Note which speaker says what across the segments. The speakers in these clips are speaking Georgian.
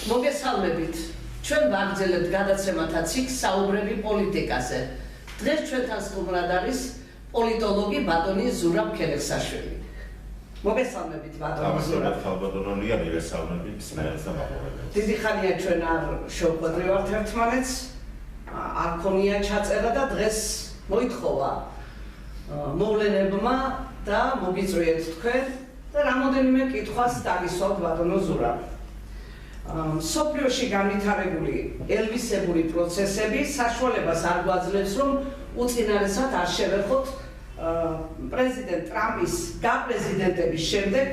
Speaker 1: მოგესალმებით. ჩვენ ვაგრძელებთ გადაცემათა ციკლს საუბრები პოლიტიკაზე. დღეს ჩვენთან სტუმრად არის პოლიტოლოგი ბატონი ზურაბ ქელექსაშვილი. მოგესალმებით ბატონი ზურაბ.
Speaker 2: ხალბატონია მივესალმებით მსმენელს და მაყურებელს.
Speaker 1: დიდი ხანია ჩვენ არ შევხვედრივართ ერთმანეთს. არ ქონია ჩაწერა და დღეს მოითხოვა მოვლენებმა და მოგიწვიეთ თქვენ და რამოდენიმე კითხვას დაგისვათ ბატონო ზურაბ. სოფლიოში განვითარებული ელვისებური პროცესები საშუალებას არ გვაძლევს, რომ უწინარესად არ შევეხოთ პრეზიდენტ ტრამპის გაპრეზიდენტების შემდეგ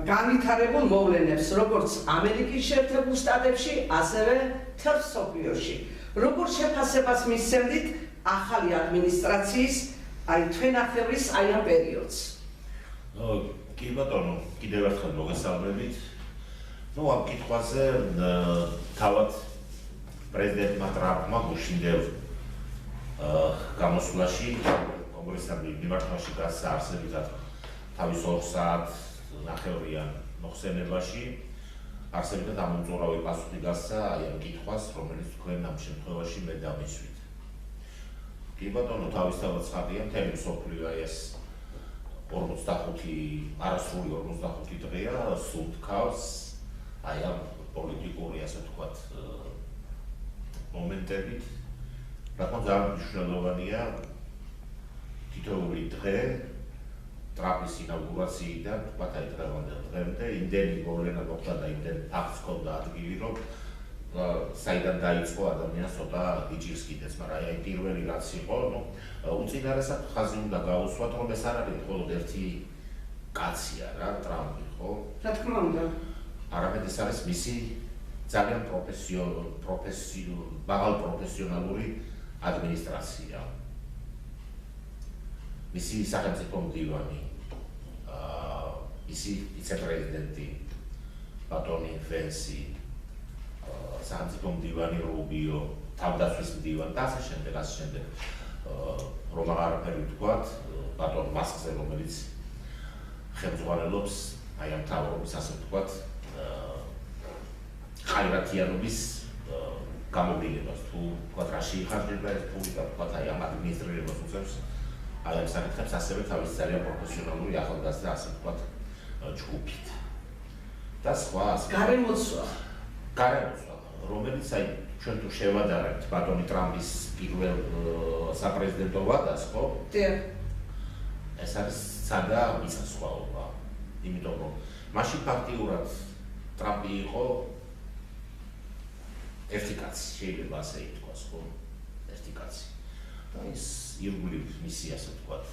Speaker 1: განვითარებულ მოვლენებს, როგორც ამერიკის შეერთებულ შტატებში, ასევე მთელ სოფლიოში. როგორ შეფასებას მისცემთ ახალი ადმინისტრაციის, თვენახევრის ამ პერიოდს?
Speaker 2: კი ბატონო, კიდევ ერთხელ მოგესალმებით. ამ კითხვაზე თავად პრეზიდენტმა ტრამპმა გუშინდელ გამოსვლაში კონგრესთან მიმართვაში გასცა არსებითად თავის 2 საათნახევრიან მოხსენებაში არსებითად ამომწურავი პასუხი გასცა ამ კითხვას, რომელიც თქვენ ამ შემთხვევაში მე დამისვით. კი ბატონო, თავისთავად ცხადია, მთელი მსოფლიო ეს 45 არასრული 45 დღეა სულ თქავს ამ პოლიტიკური, ასე ვთქვათ, მომენტებით, რადგან ძალიან მნიშვნელოვანია თითოეული დღე ტრამპის ინაუგურაციიდან, ვთქვათ, დღევანდელ დღემდე, იმდენი მოვლენა მოხდა და იმდენი ფაქტს ჰქონდა ადგილი, რომ საიდან დაიწყო ადამიანს ცოტა იჭირს კიდეც, მაგრამ აი პირველი რაც იყო, უწინარესად ხაზი უნდა გაუსვათ, რომ ეს არ არის მხოლოდ ერთი კაცია რა, ტრამპი, ხო?
Speaker 1: რა თქმა უნდა.
Speaker 2: არამედ ეს არის მისი ძალიან მაღალ პროფესიონალური ადმინისტრაცია. მისი სახელმწიფო მდივანი, მისი ვიცე-პრეზიდენტი ბატონი ვენსი, სახელმწიფო მდივანი რუბიო, თავდაცვის მდივანი და ასე შემდეგ, რომ აღარაფერი ვთქვათ, ბატონ მასკზე, რომელიც ხელმძღვანელობს აი ამ მთავრობის, ასე ვთქვათ, ხაირათიანობის გამოგილებას, თუ ვთქვათ, რა შეიხარჯება ეს ფული და ვთქვათ, აი ამ ადმინისტრირებას უწევს აი ამ საკითხებს ასევე თავის ძალიან პროფესიონალური ახალგაზრდა, ასე ვთქვათ, ჯგუფით. და სხვა
Speaker 1: გარემოცვა,
Speaker 2: რომელიც აი ჩვენ თუ შევადარებთ ბატონი ტრამპის პირველ საპრეზიდენტო ვადას, ხო?
Speaker 1: დიახ.
Speaker 2: ეს არის სადა მისასვლაობა, იმიტომ რომ მაშინ ფაქტიურად ტრამპი იყო ერთი კაცი, შეიძლება ასე ითქვას, ხო? ერთი კაცი. და ის ირგვლივ მისი, ასე ვთქვათ,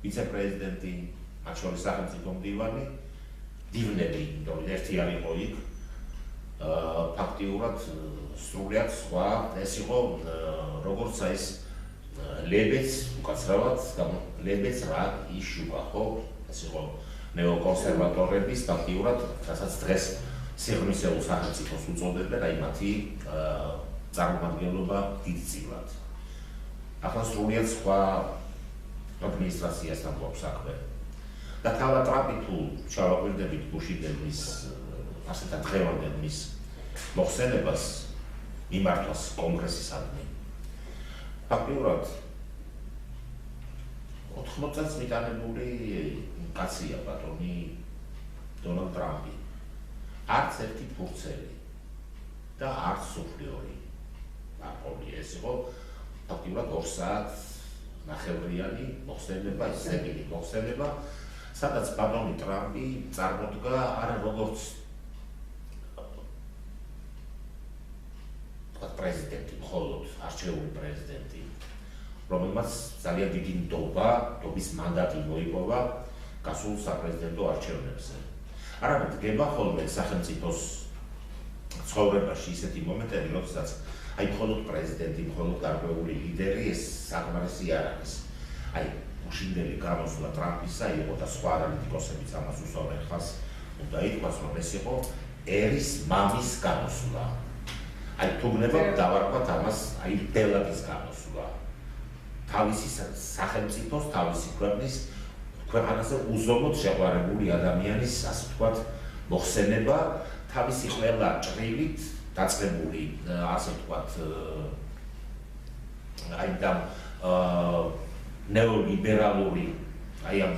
Speaker 2: ვიცე-პრეზიდენტი, მათ შორის სახელმწიფო მდივანი, დივნები, იმიტომ რომ ერთი არ იყო იქ, ფაქტიურად სრულიად სხვა, ეს იყო როგორც ის ლებეც, უკაცრავად, ლებეც რა იშუა, ხო? ეს იყო ნეოკონსერვატორების ფაქტიურად, რასაც დღეს სიღრმისეულ სახელმწიფოს უწოდებენ, აი მათი წარმომადგენლობა დიდწილად. ახლა სრულიად სხვა ადმინისტრაციასთან გვაქვს საქმე. და თავად ტრამპი თუ ჩავაკვირდებით გუშინდელ მის ასეთ დღევანდელ მის მოხსენებას მიმართვას კონგრესისადმი. ფაქტიურად 80 წელს მიტანებული კაცია ბატონი დონალდ ტრამპი. არც ერთი ფურცელი და არც სუფლიორი აპოლი ეს იყო ფაქტიურად 2 საათნახევრიანი მოხსენება, ისეთი მოხსენება, სადაც ბატონი ტრამპი წარმოდგა არა როგორც პრეზიდენტი, მხოლოდ არჩეული პრეზიდენტი, რომელმაც ძალიან დიდი ნდობის მანდატი მოიპოვა გასულ საპრეზიდენტო არჩევნებზე. არამედ გება ხოლმე სახელმწიფოს ცხოვრებაში ისეთი მომენტები, როდესაც აი მხოლოდ პრეზიდენტი, მხოლოდ გარკვეული ლიდერი ეს საკმარისი არ არის. აი უშინდელი გამოსვლა ტრამპისა იყო და სხვა ანალიტიკოსებიც ამას უსვამენ ხაზს, უნდა ითქვას, რომ ეს იყო ერის მამის გამოსვლა. აი თუ გნება დავარქვათ ამას აი დელადის გამოსვლა. თავისი სახელმწიფოს, თავისი ქვეყნის ქვეყანაზე უზომოდ შეყვარებული ადამიანის, ასე ვთქვათ, მოხსენება თავისი ყველა ჭრილით დაწყებული ასე ვთქვათ აი და ნეოლიბერალური აი ამ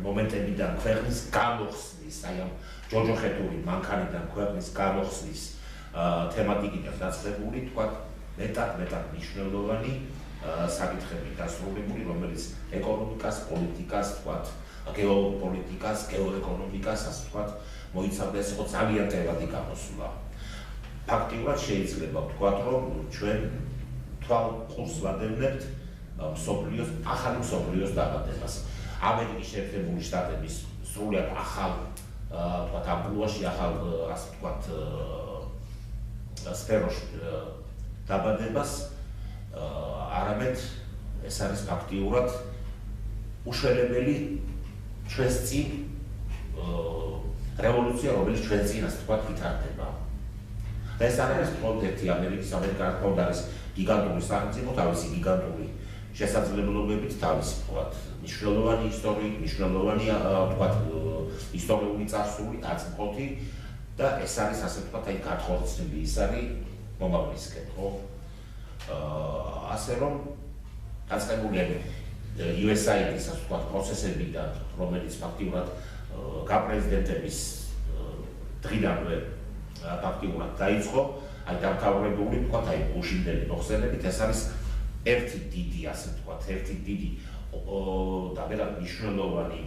Speaker 2: მომენტებიდან ქვეყნის გამოხსნის აი ამ ჯოჯოხეთური მანქანიდან ქვეყნის გამოხსნის თემატიკიდან დაწყებული ვთქვათ მეტად მნიშვნელოვანი საკითხები დასრულებული, რომელიც ეკონომიკას, პოლიტიკას, ვთქვათ, გეოპოლიტიკას, გეოეკონომიკას, ასე ვთქვათ, მოიცავდა, ეს იყო ძალიან ტევადი გამოსვლა. ფაქტიურად შეიძლება ვთქვათ, რომ ჩვენ თვალყურს ვადევნებთ ახალი მსოფლიოს დაბადებას. ამერიკის შეერთებული შტატების სრულად ახალ, ვთქვათ, ამპლუაში ახალ, ასე ვთქვათ, სფეროში დაბადებას არამედ ეს არის ფაქტიურად უშველებელი ჩვენს წინ რევოლუცია, რომელიც ჩვენს წინ ასე ვთქვათ ვითარდება. და ეს არის პროექტი ამერიკის არის გიგანტური სახელმწიფო, თავისი გიგანტური შესაძლებლობებით, თავისი ვთქვათ მნიშვნელოვანი ისტორიით, მნიშვნელოვანი ვთქვათ ისტორიული წარსული, დაწმყოთი და ეს არის ასე ვთქვათ აი გათხოვილი ის არის მომავლისკენ, ხო? ასე რომ დაწყებული USAID-ის ასე ვთქვათ პროცესებიდან, რომელიც ფაქტიურად გაპრეზიდენტების დღიდანვე ფაქტიურად დაიწყო, აი დამთავრებული ვთქვათ აი ბუშინდელი მოხსენებით, ეს არის ერთი დიდი ასე ვთქვათ, ერთი დიდი და მეტად მნიშვნელოვანი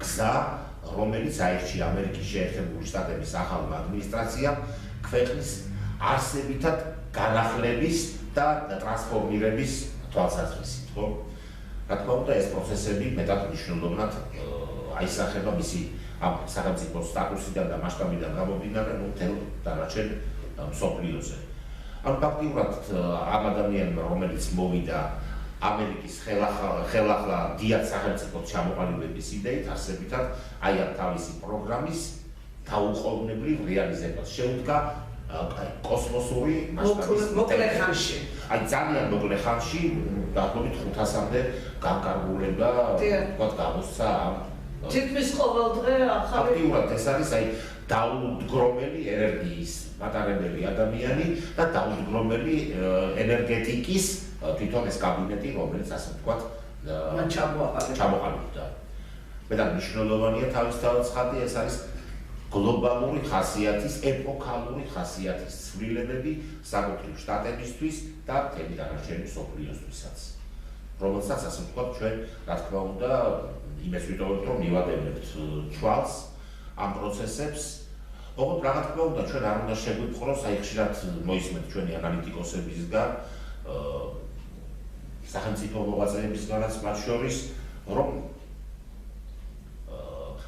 Speaker 2: გზა, რომელიც აირჩია ამერიკის შეერთებული შტატების ახალმა ადმინისტრაციამ ქვეყნის არსებითად განახლების და ტრანსფორმირების თვალსაზრისით, ხო? რა თქმა უნდა, ეს პროცესები მეტად მნიშვნელოვნად აისახება მისი ამ სახელმწიფო სტატუსიდან და მასშტაბიდან გამომდინარე, მთელ დანარჩენ მსოფლიოზე. ანუ ფაქტიურად ამ ადამიანმა, რომელიც მოვიდა ამერიკის ხელახლა დიად სახელმწიფოს ჩამოყალიბების იდეით, არსებითად აი ამ თავისი პროგრამის დაუყოვნებლივ რეალიზებას შეუდგა კოსმოსური მასშტაბის
Speaker 1: მოკლე ხანში.
Speaker 2: აი ძალიან მოკლე ხანში, დაახლოებით 500-მდე განკარგულება, ვთქვათ, გამოსცა ამ
Speaker 1: თითქმის ყოველ დღე ახალი.
Speaker 2: ფაქტიურად ეს არის აი დაუდგრომელი ენერგიის მატარებელი ადამიანი და დაუდგრომელი ენერგეტიკის თვითონ ეს კაბინეტი, რომელიც ასე ვთქვათ, ჩამოყალიბდა. მეტად მნიშვნელოვანია თავისთავად ცხადი, ეს არის გლობალური ხასიათის, ეპოქალური ხასიათის ცვლილებები საკუთრივ შტატებისთვის და მთელი დანარჩენი მსოფლიოსთვისაც. რომელსაც ასე ვთქვათ, ჩვენ რა თქმა უნდა იმას ვიტოვებთ, რომ მივადევნებთ ჩვალს ამ პროცესებს. ოღონდ რა თქმა უნდა, ჩვენ არ უნდა შეგვიპყროს, აი ხშირად მოისმენთ ჩვენი ანალიტიკოსებისგან, სახელმწიფო მოღვაწეებისგანაც მათ შორის, რომ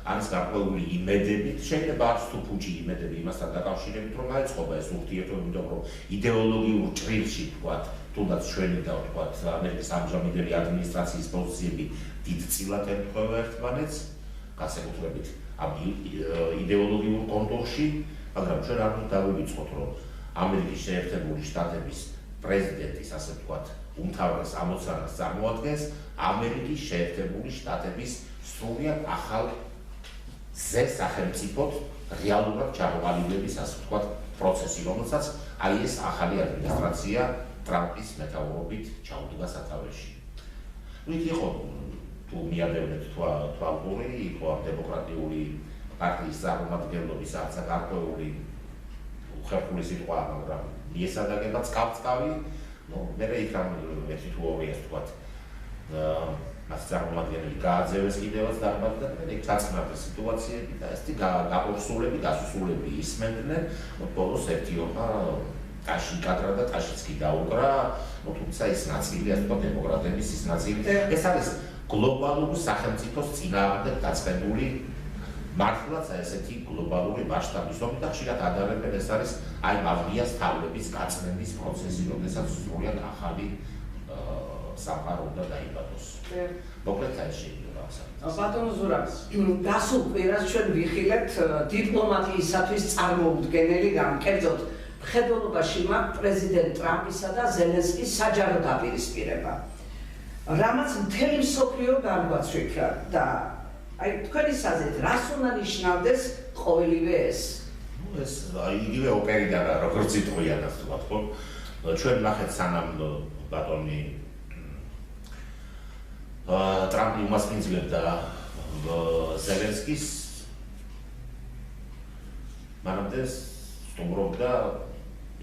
Speaker 2: არის გარკვეული იმედებით, შეიძლება არც თუ ფუჭი იმედები იმასთან დაკავშირებით, რომ აეწყობა ეს ურთიერთობა, იმიტომ რომ იდეოლოგიურ ჭრილში, ვთქვათ, თუნდაც ჩვენი და ვთქვათ, ამერიკის ამჟამინდელი ადმინისტრაციის პოზიციები დიდწილად ემთხვევა ერთმანეთს, განსაკუთრებით ამ იდეოლოგიურ კონტურში, მაგრამ ჩვენ არ უნდა დავივიწყოთ, რომ ამერიკის შეერთებული შტატების პრეზიდენტის, ასე ვთქვათ, უმთავრეს ამოცანას წარმოადგენს ამერიკის შეერთებული შტატების სრულიად ახალ სახელმწიფოდ რეალურად ჩამოყალიბების, ასე ვთქვათ, პროცესი, რომელსაც აი ეს ახალი ადმინისტრაცია ტრამპის მეთაურობით ჩაუდგა სათავეში. იქ იყო თუ მიადევნებთ თვალყური, იყო ამ დემოკრატიული პარტიის წარმომადგენლობის არც გარკვეული უხერხული სიტყვა, მაგრამ მიესადაგება წყავ-წყავი, მე იქ რამ ერთი თუ ორი ასე ვთქვათ, მას წარმომადგენელი გააძევეს კიდევაც დარბაზიდან და იქ ჩაწყნარდა სიტუაციები და ესეთი გაყურსულები, გასუსულები ისმენდნენ, ბოლოს ერთი ორმა ტაში კადრა და ტაშიც კი დაუკრა, თუმცა ის ნაწილი, ასე ვთქვათ, დემოკრატების ის ნაწილი. ეს არის გლობალური სახელმწიფოს წინააღმდეგ დაწყებული მართლაც ესეთი გლობალური მასშტაბის ომი და ხშირად ადარებენ, ეს არის აი მაღლიას თავლების გაწმენდის პროცესი, როდესაც სრულიად ახალი სამყარო უნდა დაიბადოს. მოკლედ ეს შეიძლება ասած.
Speaker 1: ბატონო ზურაბ, გასულ კვირას ჩვენ ვიხილეთ დიპლომატიისათვის წარმოუდგენელი რამ, კერძოდ მხედველობაში მაქვს პრეზიდენტ ტრამპისა და ზელენსკის საჯარო დაპირისპირება. რამაც მთელი მსოფლიო განგვაცვიფრა და აი თქვენი საზეთ რას უნდა ნიშნავდეს ყოველივე ეს?
Speaker 2: ეს იგივე ოპერიდან როგორც იტყვიან ასე ვთქვათ, ხო? ჩვენ ნახეთ სანამ ბატონი ტრამპი უმასპინძლებდა ზელენსკის მანამდე სტუმრობდა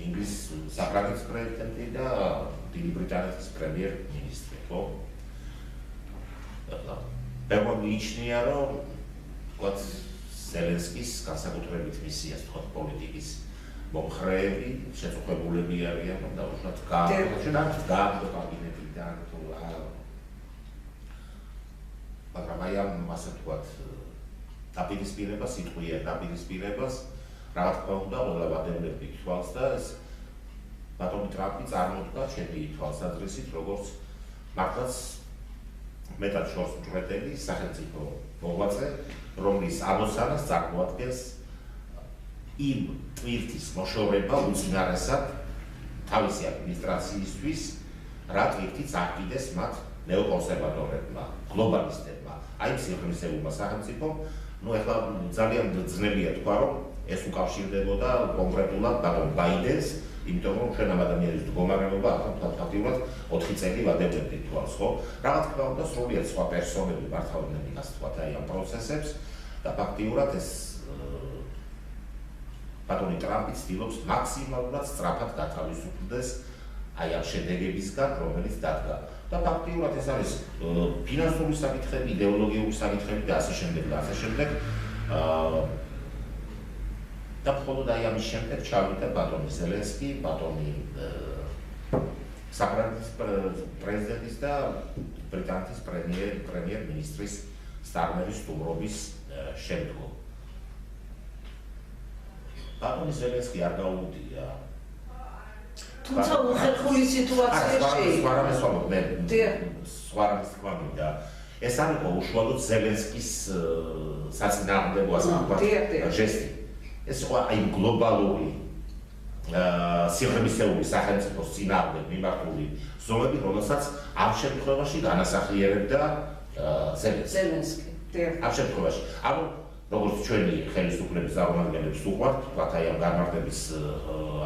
Speaker 2: ინგლისის საფრანგეთის პრეზიდენტი და დიდი ბრიტანეთის პრემიერ-მინისტრი, ხო? ბევრი მიიჩნია, რომ ვთქვათ ზელენსკის განსაკუთრებით მისიას ვთქვათ პოლიტიკის მომხრეები, შეწუხებულები არიან, რომ დაუშვათ გააგდო კაბინეტიდან თუ მაგრამ აი ამ ასე ვთქვათ დაპირისპირებას, სიტყვიერ დაპირისპირებას რა თქმა უნდა ყველა ვადევლები თვალს და ეს ბატონი ტრამპი წარმოდგა ჩემი თვალსაზრისით როგორც მართლაც მეტად შორს მჭვრეტელი სახელმწიფო მოღვაწე, რომლის ამოცანას წარმოადგენს იმ ტვირთის მოშორება უწინარესად თავისი ადმინისტრაციისთვის, რა ტვირთიც აკიდეს მათ ნეოკონსერვატორებმა, გლობალისტებმა, აი სიღრმისეულმა სახელმწიფომ, ეხლა ძალიან ძნელია თქვა, რომ ეს უკავშირდებოდა კონკრეტულად ბატონ ბაიდენს, იმიტომ რომ ჩვენ ამ ადამიანის მდგომარეობა ახლა ფაქტიურად 4 წელი ვადებდებთ თვალს, ხო? რა თქმა უნდა, სრულიად სხვა პერსონები მართავდნენ ასე ვთქვათ აი ამ პროცესებს და ფაქტიურად ეს ბატონი ტრამპი ცდილობს მაქსიმალურად სწრაფად გათავისუფლდეს აი ამ შედეგებისგან, რომელიც დადგა. და ფაქტიურად ეს არის ფინანსური საკითხები, იდეოლოგიური საკითხები და ასე შემდეგ და ასე შემდეგ. და მხოლოდ აი ამის შემდეგ ჩავიდა ბატონი ზელენსკი, ბატონი საფრანგეთის პრეზიდენტის და ბრიტანეთის პრემიერ-მინისტრის სტარმერის სტუმრობის შემდგომ. ბატონი ზელენსკი არ გაუვდია
Speaker 1: თუმცა უხერხული სიტუაციაში
Speaker 2: და ეს არ იყო უშუალოდ ზელენსკის საწინააღმდეგო ასე ვთქვათ ჟესტი. ეს იყო აი გლობალური სიღრმისეული სახელმწიფოს წინააღმდეგ მიმართული ზომები, რომელსაც ამ შემთხვევაში განასახიერებდა ზელენსკი. ამ შემთხვევაში, ანუ როგორც ჩვენი ხელისუფლების წარმომადგენლებს უყვართ, ვთქვათ აი ამ განმარტების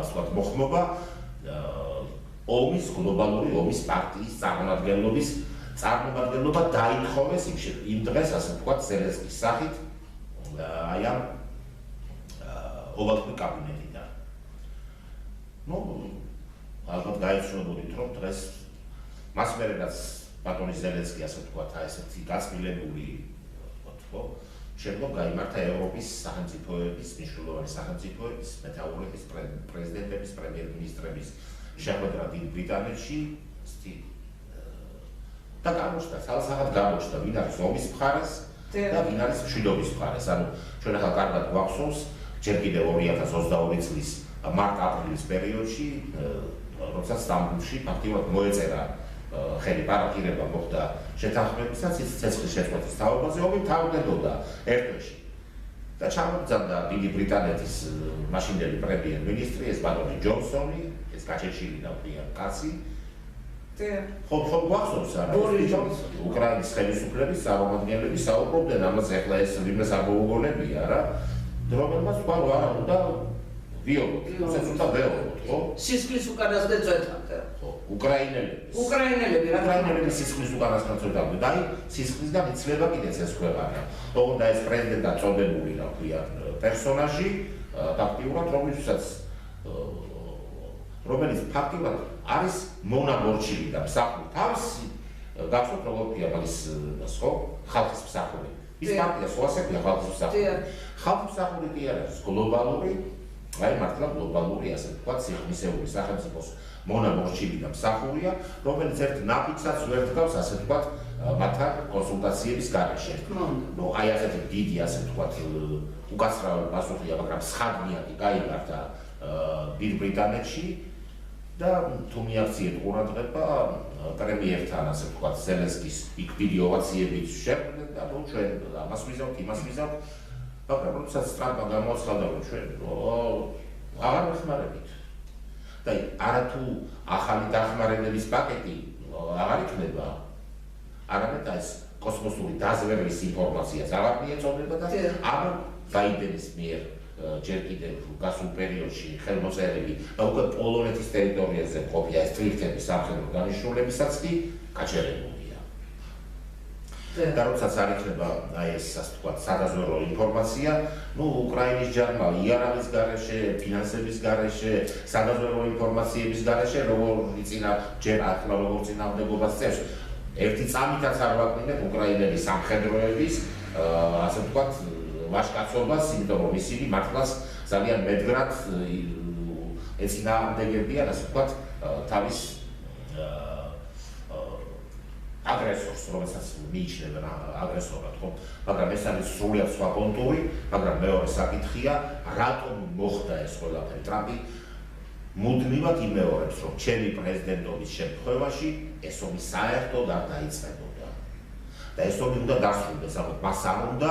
Speaker 2: ასე ვთქვათ მოხმობა ომის გლობალური ომის პარტიის წარმომადგენლობა დაითხოვეს იმ დღეს ასე ვთქვათ ზელენსკის სახით აი ამ ოვალურ კაბინეტიდან. ალბათ გაიცნობოდით, რომ დღეს მას მერეაც ბატონი ზელენსკი ასე ვთქვათ, ესეთი გაწმილებული ხო, შემდგომ გაიმართა ევროპის სახელმწიფოების, მნიშვნელოვანი სახელმწიფოების, მეთაურების, პრეზიდენტების, პრემიერ-მინისტრების შეხვედრა დიდ ბრიტანეთში და გამოჩნდა, სალსაღად გამოჩნდა, ვინ არის ომის მხარეს და ვინ არის მშვიდობის მხარეს. ანუ ჩვენ ახლა კარგად გვახსოვს ჯერ კიდევ 2022 წლის მარტ-აპრილის პერიოდში, როცა სტამბოლში ფაქტიურად მოეწერა ხელი პარაფირება მოხდა შეთანხმებისას ცეცხლის შეწყვეტის თაობაზე, ომი მთავრდებოდა ერთ თვეში. და ჩამოგზავნა დიდი ბრიტანეთის მაშინდელი პრემიერ-მინისტრი, ეს ბატონი ჯონსონი, ეს გაჩეჩილი და უყრიან კაცი. ხო გვახსოვს არა? უკრაინის ხელისუფლების წარმომადგენლები საუბრობდნენ ამაზე, ახლა ეს ვინმეს არ მოუგონებია რა. რომელმაც თქვა რომ არა უნდა ვიოლოთ, უნდა ვეოლოთ, ხო?
Speaker 1: სისხლის უკანასკნელ წვეთამდე.
Speaker 2: ხო, უკრაინელების სისხლის უკანასკნელ წვეთამდე და აი სისხლისგან იცლება კიდეც ეს ქვეყანა. თუმცა ეს პრეზიდენტად წოდებული რა ქვია პერსონაჟი, ფაქტიურად რომელიც ფაქტიურად არის მონამორჩილი და მსახური თავისი გახსოვთ როგორ ქვია მაგის ხო ხალხის მსახური. ის პარტია სხვა ასეთია ხალხის მსახური. ხალხის მსახური კი არის გლობალური, აი მართლა გლობალური ასე ვთქვათ სიღრმისეული სახელმწიფოს მონამორჩილი და მსახურია, რომელიც ერთ ნაფიცაც ვერ დგავს ასე ვთქვათ მათთან კონსულტაციების გარეშე. აი ასეთი დიდი ასე ვთქვათ უკაცრავი პასუხია, მაგრამ სხდმიანი გაიმართა დიდ ბრიტანეთში და თუ მიაღწიეთ ყურადღება პრემიერთან ასე ვთქვათ ზელენსკის იქ დიდი ოვაციებით შეხვდნენ და ჩვენ ამას ვიზავთ, იმას ვიზავთ, მაგრამ როდესაც ტრამპმა გამოაცხადა რომ ჩვენ აღარ ვეხმარებით და არათუ ახალი დახმარებების პაკეტი აღარ იქნება, არამედ ეს კოსმოსური დაზვერვის ინფორმაციას აღარ მიეწოდება და ამ ბაიდენის მიერ ჯერ კიდევ გასულ პერიოდში ხელმოწერილი და უკვე პოლონეთის ტერიტორიაზე მყოფი ეს ტვირთების სამხედრო დანიშნულებისაც კი გაჩერებულია. და როდესაც არ იქნება ეს ასე ვთქვათ სადაზვერვო ინფორმაცია, უკრაინის ჯარმა იარაღის გარეშე, ფინანსების გარეშე, სადაზვერვო ინფორმაციების გარეშე, ჯერ ახლა როგორ წინააღმდეგობას წევს, ერთი წამითაც არ ვაკნინებ უკრაინელი სამხედროების ასე ვთქვათ ვაჟკაცობას, იმიტომ რომ ისინი მართლაც ძალიან მედგრად ეწინააღმდეგებიან, ასე ვთქვათ, თავის აგრესორს, რომელსაც მიიჩნევენ აგრესორად, ხო? მაგრამ ეს არის სრულიად სხვა კონტური, მაგრამ მეორე საკითხია, რატომ მოხდა ეს ყველაფერი? ტრამპი მუდმივად იმეორებს, რომ ჩემი პრეზიდენტობის შემთხვევაში ეს ომი საერთოდ არ დაიწყებოდა. და ეს ომი უნდა დასრულდეს, მას არ უნდა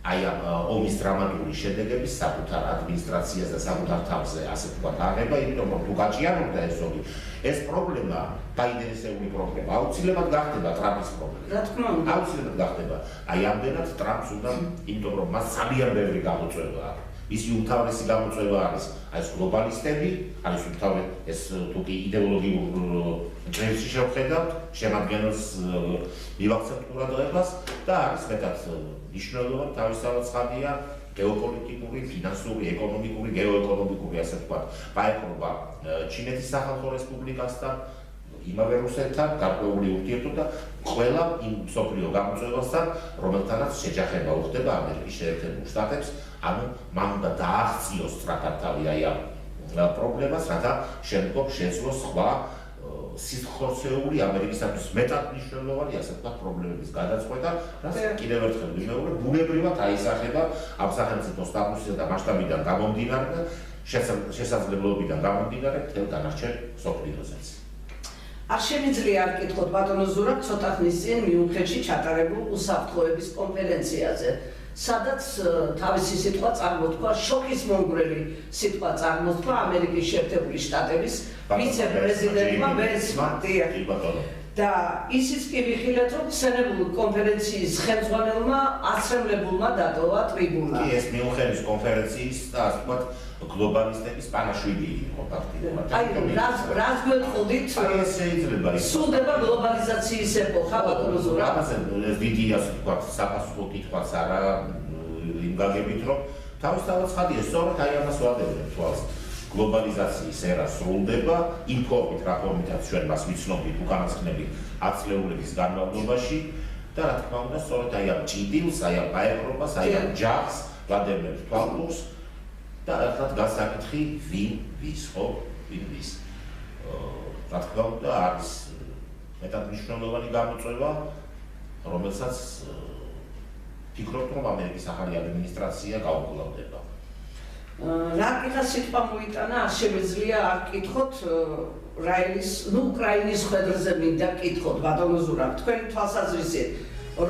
Speaker 2: აი ამ ომის დრამატული შედეგების საკუთარ ადმინისტრაციას და საკუთარ თავზე ასე ვთქვათ აღება, იმიტომ რომ თუ გაჭიანურდა ეს ომი, ეს პრობლემა, ბაიდენისეული პრობლემა, აუცილებლად გახდება ტრამპის პრობლემა.
Speaker 1: რა თქმა უნდა,
Speaker 2: აუცილებლად გახდება. აი ამდენად ტრამპს უნდა, იმიტომ რომ მას ძალიან ბევრი გამოწვევა აქვს. მისი უმთავრესი გამოწვევა არის ეს გლობალისტები, არის უმთავრესი ეს თუ კი იდეოლოგიურ წრეებში შევხედავთ, შემადგენელს მივახცევთ ყურადღებას და არის მეტად მნიშვნელოვანი თავისთავად ცხადია გეოპოლიტიკური, ფინანსური, ეკონომიკური, გეოეკონომიკური ასე ვთქვათ, პაექრობა ჩინეთის სახალხო რესპუბლიკასთან, იმავე რუსეთთან გარკვეული ურთიერთობა ყველა იმ მსოფლიო გამოწვევასთან, რომელთანაც შეჯახება უხდება ამერიკის შეერთებულ შტატებს, ანუ მან უნდა დააღწიოს სწრაფად თავი აი ამ პრობლემას, რათა შემდგომ შეძლოს სხვა სიხორცეული ამერიკისათვის მეტად მნიშვნელოვანი ასე ვთქვათ პრობლემების გადაწყვეტა, რაც კიდევ ერთხელ ვიმეორებ, ბუნებრივად აისახება ამ სახელმწიფო სტატუსისა და მასშტაბიდან გამომდინარე და შესაძლებლობიდან გამომდინარე მთელ დანარჩენ მსოფლიოზეც.
Speaker 1: არ შემიძლია არ გკითხოთ ბატონო ზურაბ ცოტა ხნის წინ მიუნხენში ჩატარებულ უსაფრთხოების კონფერენციაზე, სადაც თავისი სიტყვა წარმოთქვა, შოკის მომგვრელი სიტყვა წარმოთქვა ამერიკის შეერთებული შტატების ვიცე-პრეზიდენტმა ბენსმა. და ისიც კი ვიხილეთ, რომ ხსენებულ კონფერენციის ხელმძღვანელმა აცრემლებულმა დატოვა ტრიბუნა.
Speaker 2: კი, ეს მიუნხენის კონფერენციის და ასე ვთქვათ გლობალისტების პანაშვიდი იყო ფაქტობრივად.
Speaker 1: აი, რას გვეტყოდით?
Speaker 2: ეს შეიძლება იყოს.
Speaker 1: სრულდება გლობალიზაციის ეპოქა, ბატონო ზურაბ.
Speaker 2: ამაზე დიდი ასე ვთქვათ საფასურო კითხვაც არა იმ გაგებით, რომ თავისთავად ცხადია, სწორედ აი ამას ვადევნებ თვალს. გლობალიზაციის ერა სრულდება, იმ ფორმით, რა ფორმითაც ჩვენ მას ვიცნობთ უკანასკნელი 10 წლეულების განმავლობაში და რა თქმა უნდა, სწორედ აი ამ ჭიდილს, აი ამ აერობას, აი ამ ჯახს ვადევნებ თვალყურს და ახლა გასაკითხი ვინ ვის, ხო? ვინ ვის. რა თქმა უნდა, არის მეტად მნიშვნელოვანი გამოწვევა, რომელსაც ფიქრობთ, რომ ამერიკის ახალი ადმინისტრაცია გაუგლავდება.
Speaker 1: რა კითხვა სიტყვა მოიტანა, არ შემიძლია არ გკითხოთ უკრაინის ხვედრზე მინდა გკითხოთ, ბატონო ზურაბ, თქვენი თვალსაზრისით,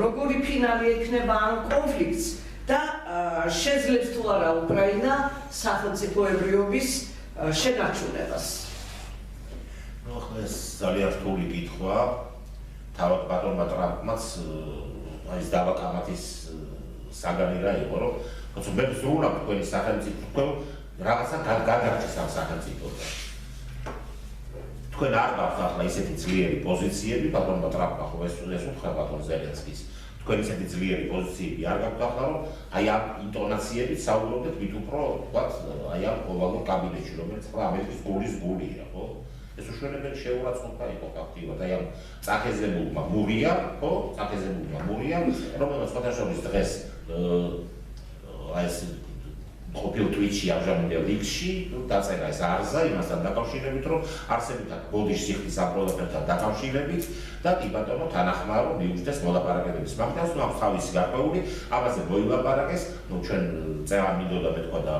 Speaker 1: როგორი ფინალი ექნება ამ კონფლიქტს და შეძლებს თუ არა უკრაინა სახელმწიფოებრიობის შენარჩუნებას?
Speaker 2: ეს ძალიან რთული კითხვაა. თავად ბატონმა ტრამპმაც ის დავაკამათის საგანი რა იყო, რომ მე ვსრულავ თქვენი სახელმწიფო, რაღაცა გადარჩეს ამ სახელმწიფოდან. თქვენ არ გაქვთ ახლა ისეთი ძლიერი პოზიციები, ბატონმა ტრამპმა ხო ეს უთხრა ბატონ ზელენსკის. თქვენ ისეთი ძლიერი პოზიციები არ გაქვთ ახლა, რომ აი ამ ინტონაციებით საუბრობდეთ მით უფრო, ვთქვათ, აი ამ ოვალურ კაბინეტში, რომელიც ახლა ამერიკის გულის გულია, ხო? ეს უშველებელი შეურაცხყოფა იყო ფაქტიურად, აი ამ წახეზებულმა მურია, ხო? წახეზებულმა მურია, რომელსაც სხვადასხვა დღეს აი ეს ყოფილ ტვიჩი ამჟამინდელ ლიგში დაწერა ეს არზა იმასთან დაკავშირებით, რომ არსებითად ბოდიშ სიხლის აპრობებთან დაკავშირებით და კი ბატონო თანახმარო მიუჯდეს მოლაპარაკებების მაგდას, აქვს თავისი გარკვეული, ამაზე მოილაპარაკეს, ჩვენ წერა მინდოდა მეთქვა და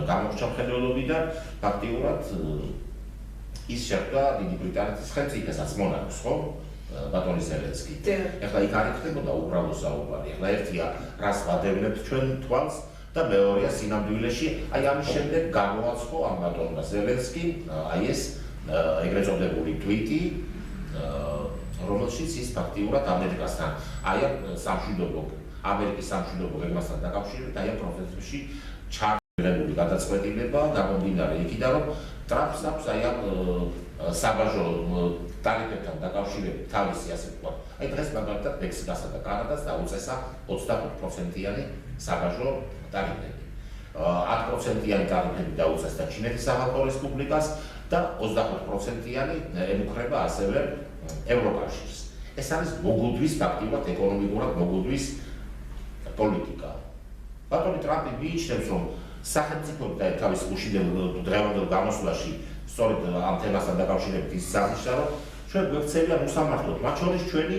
Speaker 2: გამორჩა მხედველობიდან, ფაქტიურად ის შეხვდა დიდი ბრიტანეთის ხელმწიფესაც მონარქს, ხო? ბატონი ზელენსკი. ეხლა იქ არ იქნებოდა უბრალო საუბარი. ეხლა ერთია რას ვადევნებთ ჩვენ თვალს და მეორეა სინამდვილეში, აი ამის შემდეგ გამოაცხო ამ ბატონმა ზელენსკიმ აი ეს ეგრეთ წოდებული ტვიტი, რომელშიც ის ფაქტიურად ამერიკასთან აი ამ ამერიკის სამშვიდობო გეგმასთან დაკავშირებით აი ამ პროცესებში ჩართული გადაწყვეტილება გამომდინარე იქიდან, რომ ტრამპს აქვს აი ამ საბაჟო ტარიფებთან დაკავშირებით თავისი ასე ვთქვათ. აი დღეს მაგალითად მექსიკასა და კანადას დაუწესა 25%-იანი საბაჟო ტარიფები. 10%-იანი ტარიფები დაუწესდა ჩინეთის სახალხო რესპუბლიკას და 25%-იანი ემუქრება ასევე ევროკავშირს. ეს არის მოგუდვის ფაქტიურად ეკონომიკურად მოგუდვის პოლიტიკა. ბატონი ტრამპი მიიჩნევს, რომ სახელმწიფოები და თავის დღევანდელ გამოსვლაში სწორედ ამ თემასთან დაკავშირებით ის აღნიშნა, რომ ჩვენ გვექცევიან უსამართლოდ, მათ შორის ჩვენი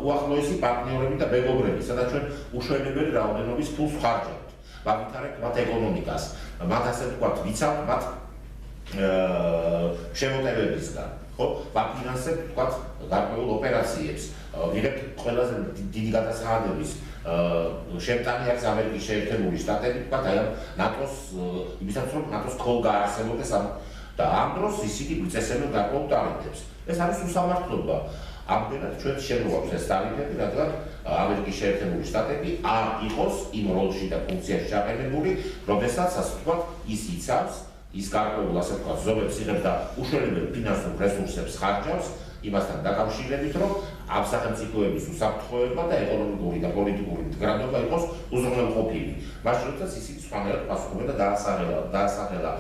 Speaker 2: უახლოესი პარტნიორები და მეგობრები, სადაც ჩვენ უშველებელი რაოდენობის ფულს ვხარჯავთ. ვავითარებთ მათ ეკონომიკას, მათ ასე ვთქვათ, ვიცავთ მათ შემოტევებისგან, ხო? ვაფინანსებთ ვთქვათ გარკვეულ ოპერაციებს, ვიღებთ ყველაზე დიდი გადასახადების შემტანი არის ამერიკის შეერთებული შტატები, ვთქვათ, აი ამ ნატოს, იმისათვის რომ ნატოს ქოლ გაარსებოდეს და ამ დროს ისინი გვიწესებენ გარკვეულ ტარიფებს. ეს არის უსამართლობა. ამდენად ჩვენ შეგვაქვს ეს ტარიფები, რადგან ამერიკის შეერთებული შტატები არ იყოს იმ როლში და ფუნქციაში ჩაყენებული, როდესაც ასე ვთქვათ, ის იცავს, ის გარკვეულ ასე ვთქვათ, ზომებს იღებს და უშველებელ ფინანსურ რესურსებს ხარჯავს იმასთან დაკავშირებით, რომ ამ სახელმწიფოების უსაფრთხოება და ეკონომიკური და პოლიტიკური მდგრადობა იყოს უზრუნველყოფილი. მაშინ როდესაც ისინი სხვანაირად პასუხობენ და დაასახელა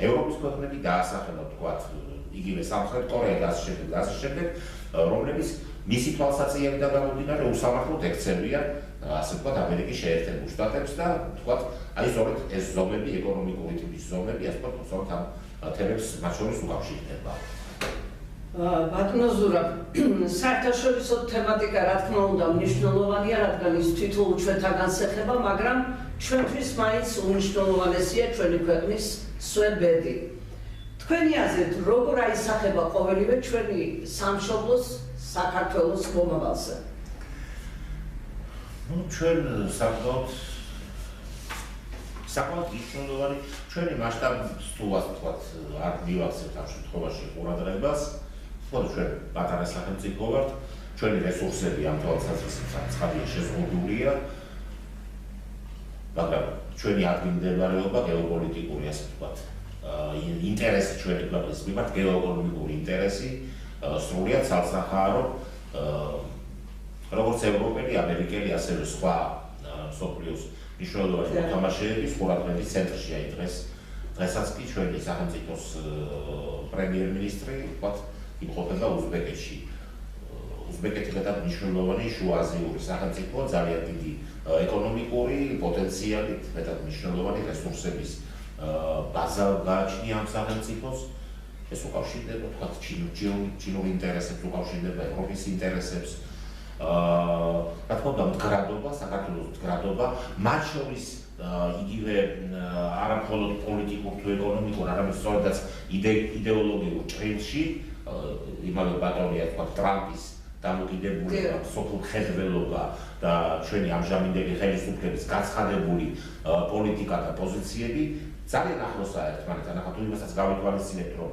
Speaker 2: ევროპის ქვეყნები, დაასახელა ვთქვათ იგივე სამხრეთ კორეა და ასე შემდეგ, რომლებიც მისი თვალსაჩინოებიდან გამომდინარე უსამართლოდ ექცევიან ასე ვთქვათ ამერიკის შეერთებულ შტატებს და ვთქვათ აი სწორედ ეს ზომები, ეკონომიკური ტიპის ზომები, ასე ვთქვათ, სწორედ ამ თემებს მათ შორის უკავშირდება.
Speaker 1: ბატონო ზურაბ, საერთაშორისო თემატიკა რა თქმა უნდა მნიშვნელოვანია, რადგან ის თითოეულ ჩვენთაგანს ეხება, მაგრამ ჩვენთვის მაინც უმნიშვნელოვანესია ჩვენი ქვეყნის სვებედი. თქვენი აზრით, როგორ აისახება ყოველივე ჩვენი სამშობლოს საქართველოს მომავალზე?
Speaker 2: ჩვენ საკმაოდ მნიშვნელოვანი ჩვენი მასშტაბის თუ ასე ვთქვათ, არ მივახსენებთ ამ შემთხვევაში ყურადღებას. ჩვენ პატარა სახელმწიფო ვართ, ჩვენი რესურსები ამ თვალსაზრისით ცხადია შეზღუდულია, მაგრამ ჩვენი ადგილმდებარეობა გეოპოლიტიკური ასე ვთქვათ, ინტერესი ჩვენი ქვეყნის მიმართ, გეოეკონომიკური ინტერესი სრულიად ცალსახაა, რომ როგორც ევროპელი, ამერიკელი, ასევე სხვა მსოფლიოს მნიშვნელოვანი მოთამაშეების ყურადღების centrში აი დღესაც კი ჩვენი სახელმწიფოს პრემიერ-მინისტრი ვთქვათ იმყოფება უზბეკეთში. უზბეკეთი მეტად მნიშვნელოვანი შუააზიური სახელმწიფოა, ძალიან დიდი ეკონომიკური პოტენციალით, მეტად მნიშვნელოვანი რესურსების ბაზა გააჩნია ამ სახელმწიფოს. ეს უკავშირდება ვთქვათ ჩინურ ინტერესებს, უკავშირდება ევროპის ინტერესებს. რა თქმა უნდა, მდგრადობა, საქართველოს მდგრადობა, მათ შორის იგივე არა მხოლოდ პოლიტიკურ თუ ეკონომიკურ, არამედ სწორედაც იდეოლოგიურ ჭრილში, იმავე ბატონია ვთქვათ ტრამპის დამოკიდებულება, სოფლ ხედველობა და ჩვენი ამჟამინდელი ხელისუფლების გაცხადებული პოლიტიკა და პოზიციები ძალიან ახლოსაა ერთმანეთთან. ახლა თუ იმასაც გავითვალისწინებთ, რომ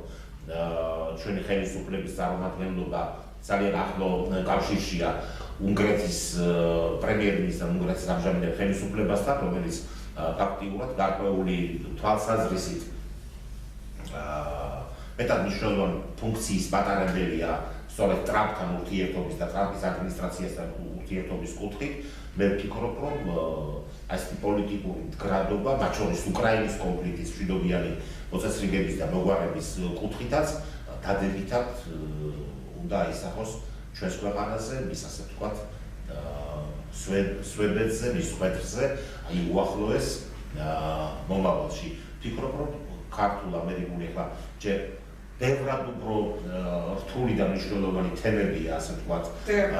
Speaker 2: ჩვენი ხელისუფლების წარმომადგენლობა ძალიან ახლო კავშირშია უნგრეთის პრემიერ-მინისტრთან, უნგრეთის ამჟამინდელ ხელისუფლებასთან, რომელიც ფაქტიურად გარკვეული თვალსაზრისით მეტად მნიშვნელოვანი ფუნქციის მატარებელია სწორედ ტრამპთან ურთიერთობის და ტრამპის ადმინისტრაციასთან ურთიერთობის კუთხით. მე ვფიქრობ, რომ ასეთი პოლიტიკური მდგრადობა, მათ შორის უკრაინის კონფლიქტის მშვიდობიანი მოწესრიგების და მოგვარების კუთხითაც დადებითად უნდა აისახოს ჩვენს ქვეყანაზე, მის ასე ვთქვათ, სვებედზე, მის ხვედრზე, აი უახლოეს მომავალში. ვფიქრობ, რომ ქართულ-ამერიკული ახლა ჯერ ბევრად უფრო რთული და მნიშვნელოვანი თემებია, ასე ვთქვათ,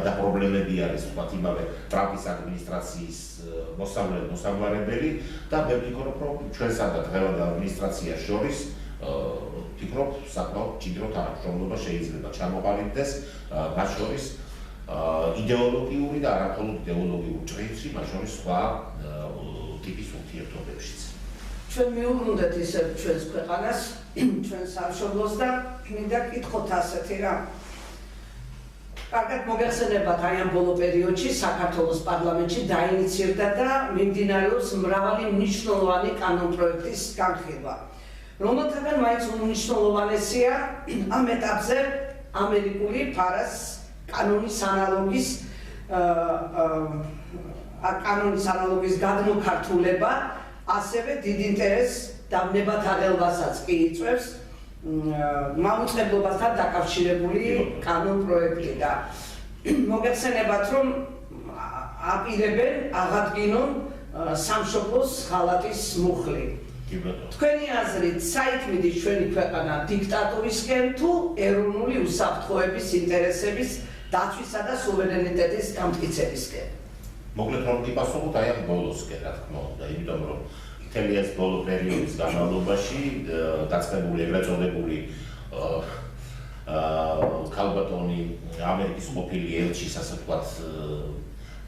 Speaker 2: და პრობლემები არის, ვთქვათ, იმავე ტრამპის ადმინისტრაციის მოსამართლებელი და მე ვფიქრობ, რომ ჩვენსა და დღევანდელ ადმინისტრაციას შორის ვფიქრობ, საკმაოდ მჭიდრო თანამშრომლობა შეიძლება ჩამოყალიბდეს, მათ შორის იდეოლოგიური და არა მხოლოდ იდეოლოგიურ ჭრილში, მათ შორის სხვა ტიპის ურთიერთობებშიც.
Speaker 1: ჩვენ მიუბრუნდეთ ისევ ჩვენს ქვეყანას, ჩვენს სამშობლოს და მინდა გკითხოთ ასეთი რამ. კარგად მოგეხსენებათ, აი ამ ბოლო პერიოდში საქართველოს პარლამენტში დაინიცირდა და მიმდინარეობს მრავალი მნიშვნელოვანი კანონპროექტის განხილვა. რომელთაგან მაინც უმნიშვნელოვანესია ამ ეტაპზე ამერიკული ფარას კანონის ანალოგის გადმოქართულება, ასევე დიდ ინტერესს და ნებათაღელვასაც კი იწვევს მაუწყებლობასთან დაკავშირებული კანონპროექტი და მოგეხსენებათ, რომ აპირებენ აღადგინონ სამშობლოს ხალატის მუხლი. თქვენი აზრით, საით მიდის ჩვენი ქვეყანა დიქტატურისკენ თუ ეროვნული უსაფრთხოების ინტერესების დაცვისა და სუვერენიტეტის გამტკიცებისკენ?
Speaker 2: მოკლედ რომ გიპასუხოთ აი ამ ბოლოსკენ, რა თქმა უნდა, იმიტომ რომ მთელი ეს ბოლო პერიოდის განმავლობაში დაწყებული ეგრეთ წოდებული ქალბატონი ამერიკის ყოფილი ელჩის, ასე ვთქვათ,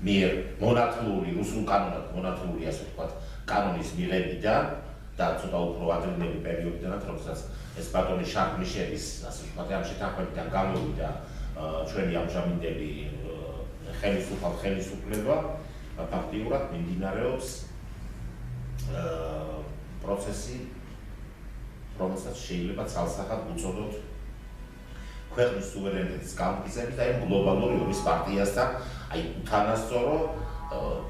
Speaker 2: მიერ მონათლული, რუსულ კანონად მონათლული, ასე ვთქვათ, კანონის მიღებიდან და ცოტა უფრო ადრინდელი პერიოდიდანაც, როდესაც ეს ბატონი შარლ მიშელის, ასე ვთქვათ, ამ შეთანხმებიდან გამოვიდა ჩვენი ამჟამინდელი ხელისუფლება, ფაქტიურად მიმდინარეობს პროცესი, რომელსაც შეიძლება ცალსახად უწოდოთ ქვეყნის სუვერენიტეტის გამტკიცების და იმ გლობალური ომის პარტიასთან, აი უთანასწორო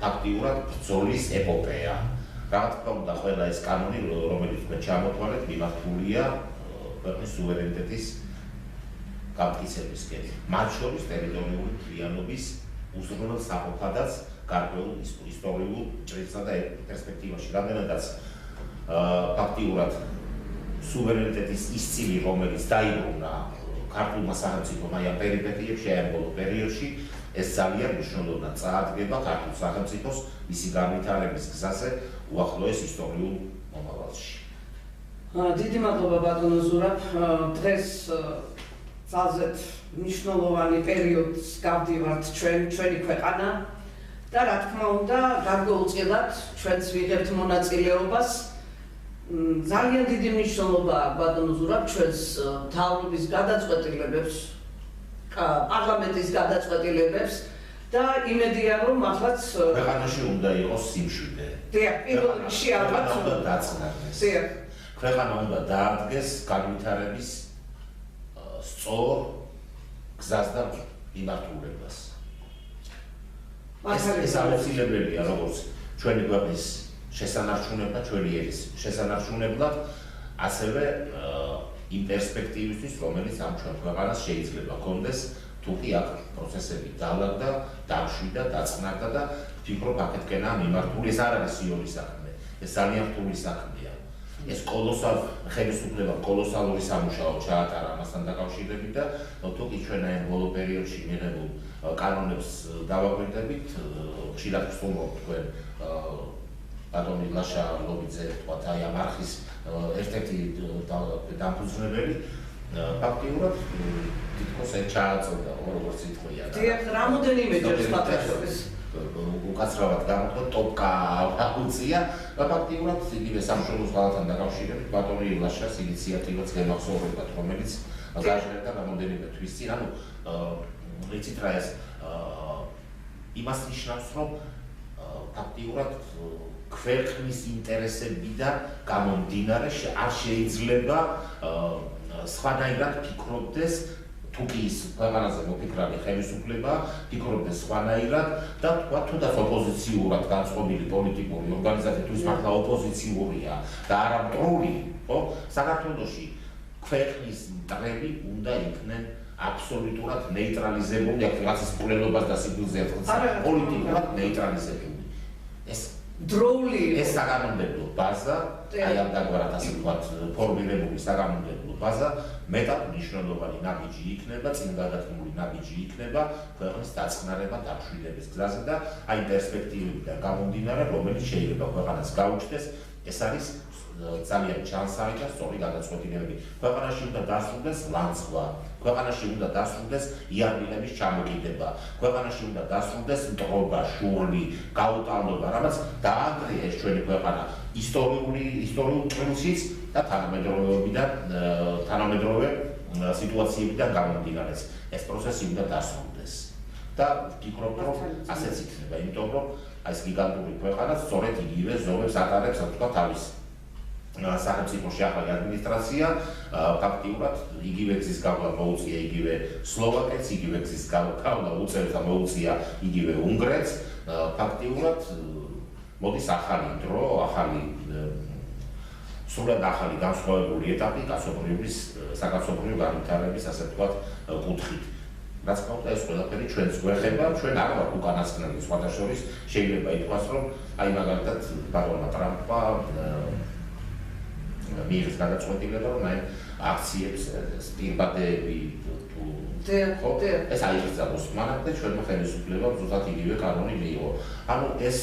Speaker 2: ფაქტიურად ბრძოლის ეპოპეა. რა თქმა უნდა, ყველა ეს კანონი, რომელიც თქვენ ჩამოთვალეთ, მიმართულია ქვეყნის სუვერენიტეტის გამტკიცებისკენ, მათ შორის ტერიტორიული მთლიანობის უზრუნველ საყოფადაც გარკვეულ ისტორიულ ჭრილსა და პერსპექტივაში, რამდენადაც ფაქტიურად სუვერენიტეტის ისწილი, რომელიც დაიბრუნა ქართულმა სახელმწიფომ აი ამ პერიპეტიებში, აი ამ ბოლო პერიოდში, ეს ძალიან მნიშვნელოვნად წაადგება ქართულ სახელმწიფოს მისი განვითარების გზაზე უახლოეს ისტორიულ მომავალში.
Speaker 1: დიდი მადლობა ბატონო ზურაბ, დღეს ძალზედ მნიშვნელოვანი პერიოდს გავდივართ ჩვენი ქვეყანა და რა თქმა უნდა, გარკვეულწილად ჩვენც ვიღებთ მონაწილეობას. ძალიან დიდი მნიშვნელობა აქვს ბატონო ზურაბ ჩვენს მთავრობის გადაწყვეტილებებს, პარლამენტის გადაწყვეტილებებს და იმედია, რომ ახლაც
Speaker 2: ქვეყანაში უნდა იყოს სიმშვიდე.
Speaker 1: დიახ, პირველ რიგში ალბათ
Speaker 2: უნდა დაწნაგდეს.
Speaker 1: დიახ.
Speaker 2: ქვეყანა უნდა დაადგეს განვითარების სწორ გზას და მიმართულებას. ეს აუცილებელია როგორც ჩვენი ქვეყნის შესანარჩუნებლად, ჩვენი ერის შესანარჩუნებლად, ასევე იმ პერსპექტივისთვის, რომელიც ამ ჩვენ ქვეყანას შეიძლება ჰქონდეს, თუ კი აქ პროცესები დალაგდა, დამშვიდა, დაწყნარდა და ვფიქრობ, აქეთკენაა მიმართული. ეს არ არის იონის საქმე, ეს ძალიან რთული საქმეა. ეს ხელისუფლება კოლოსალური სამუშაო ჩაატარა ამასთან დაკავშირებით და თუ კი ჩვენ აი ბოლო პერიოდში მიღებულ კანონებს დავაკვირდებით, ხშირად ვსწავლობ თქვენ ბატონი ლაშა ლობიძე, თქვათ აი ამ არხის ერთ-ერთი დამფუძნებელი, ფაქტიურად თითქოს ჩააწოდა, როგორც იტყვია.
Speaker 1: დიახ, რამოდენიმეჯერ სხვადასხვა
Speaker 2: უკაცრავად გამოთქვა ტოპკა აუწია და ფაქტიურად იგივე სამშობლოს ღალატთან დაკავშირებით ბატონი ლაშას ინიციატივაც გემახსოვრებათ, რომელიც გაჟღერდა რამოდენიმე თვის წინ. ანუ იცით რა ეს იმას ნიშნავს, რომ ფაქტიურად ქვეყნის ინტერესებიდან გამომდინარე არ შეიძლება სხვანაირად ფიქრობდეს, თუ კი ის ქვეყანაზე მოფიქრალი ხელისუფლება ფიქრობდეს სხვანაირად და თქვა თუნდაც ოპოზიციურად განწყობილი პოლიტიკური ორგანიზაცია თუ ის მართლა ოპოზიციურია და არა მტრული, ხო? საქართველოში ქვეყნის მტრები უნდა იქნენ აბსოლუტურად ნეიტრალიზებული, აქ რაღაცის მკვლელობას და სიკვდილზე პოლიტიკურად ნეიტრალიზებული. ეს საგანმანათლებლო ბაზა, აი ამ დაგვარად ასე ვთქვათ, ფორმირებული საგანმანათლებლო ბაზა მეტად მნიშვნელოვანი ნაბიჯი იქნება, წინ გადადგმული ნაბიჯი იქნება ქვეყნის დაწყნარება დამშვიდების გზაზე და აი პერსპექტივებიდან გამომდინარე, რომელიც შეიძლება ქვეყანას გაუჩნდეს, ეს არის ძალიან ჩანსარი და სწორი გადაწყვეტილებები. ქვეყანაში უნდა დასრულდეს ლანძღვა, ქვეყანაში უნდა დასრულდეს იარაღების ჩამოკიდება, ქვეყანაში უნდა დასრულდეს მტრობა, შურლი, გაუტანობა, რამაც დაანგრია ეს ჩვენი ქვეყანა ისტორიულ წვლილშიც და თანამედროვე სიტუაციებიდან გამომდინარე. ეს პროცესი უნდა დასრულდეს. და ვფიქრობ, რომ ასეც იქნება, იმიტომ რომ აი ეს გიგანტური ქვეყანა სწორედ იგივე ზომებს ატარებს, ასე ვთქვათ, თავის სახელმწიფოში ახალი ადმინისტრაცია, ფაქტიურად იგივე გზის გავლა მოუწია იგივე სლოვაკეთს, იგივე გზის გავლა უწევს და მოუწია იგივე უნგრეთს, ფაქტიურად მოდის ახალი დრო, სრულად ახალი განსხვავებული ეტაპი საკაცობრიო განვითარების, ასე ვთქვათ, კუთხით. რაც თქმა უნდა, ეს ყველაფერი ჩვენს გვეხება, ჩვენ არ ვართ უკანასკნელი, სხვათა შორის შეიძლება ითქვას, რომ აი მაგალითად ბატონმა ტრამპმა მიიღეს გადაწყვეტილება, რომ აი აქციებს პირბადეები ეს აიღეს მოსმანად და ჩვენმა ხელისუფლებამ ზუსტად იგივე კანონი მიიღო. ანუ ეს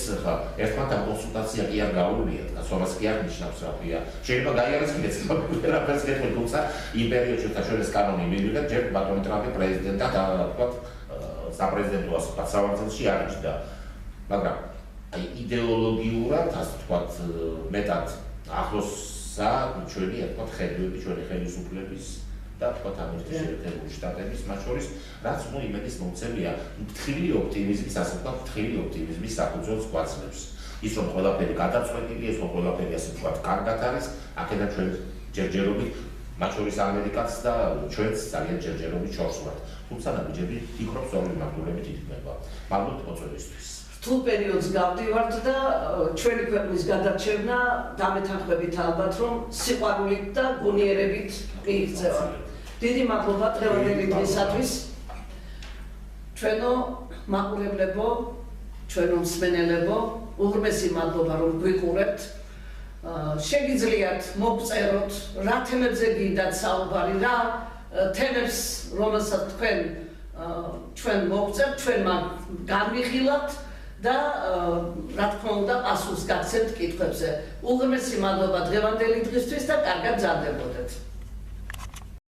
Speaker 2: ერთმანეთთან კონსულტაცია კი არ გაუვლიათ, გასვამას კი არ ნიშნავს რაფია. შეიძლება გაიარეს კიდეც ყველაფერს გეტყვით, თუმცა იმ პერიოდში ჩვენ ეს კანონი მივიღეთ, ჯერ ბატონი ტრამპი პრეზიდენტად ვთქვათ საპრეზიდენტო ასეთ სავარძელში არ იჯდა. მაგრამ აი იდეოლოგიურად, ასე ვთქვათ, მეტად ახლოსა ჩვენი, ასე ვთქვათ, ხედვები, ჩვენი ხელისუფლების და თქვათ ამერიკის შეერთებული შტატების მათ შორის რაც ნუ იმედის მომცემია მთელი ოპტიმიზმის, ასე ვთქვათ, მთელი ოპტიმიზმის საფუძველს გვაცნობს. ის რომ ყველაფერი გადაწყვეტილია, ის რომ ყველაფერი ასე ვთქვათ, კარგად არის, აქედან ჩვენ ჯერჯერობით მათ შორის ამერიკაც და ჩვენც ძალიან ჯერჯერობით შორს ვართ. თუმცა ნაბიჯები ფიქრობ სწორედ მაგურებით იქმნება. მადლობთ მოწვევისთვის.
Speaker 1: რთულ პერიოდს გავდივართ და ჩვენი ქვეყნის გადარჩევნა დამეთანხმებით ალბათ, რომ სიყვარულით და გონიერებით მიიღწევა. დიდი მადლობა დღევანდელი დღისათვის. ჩვენო მაყურებლებო, ჩვენო მსმენელებო, უღრმესი მადლობა რომ გვიყურებთ. შეგიძლიათ მოგწეროთ რა თემებზე გინდათ საუბარი, რა თემებს რომელსაც ჩვენ მოგწერთ, ჩვენ მაგ განვიხილავთ და რა თქმა უნდა პასუხს გაგცემთ კითხვებზე. უღრმესი მადლობა დღევანდელი დღისთვის და კარგად მზადდებოდეთ.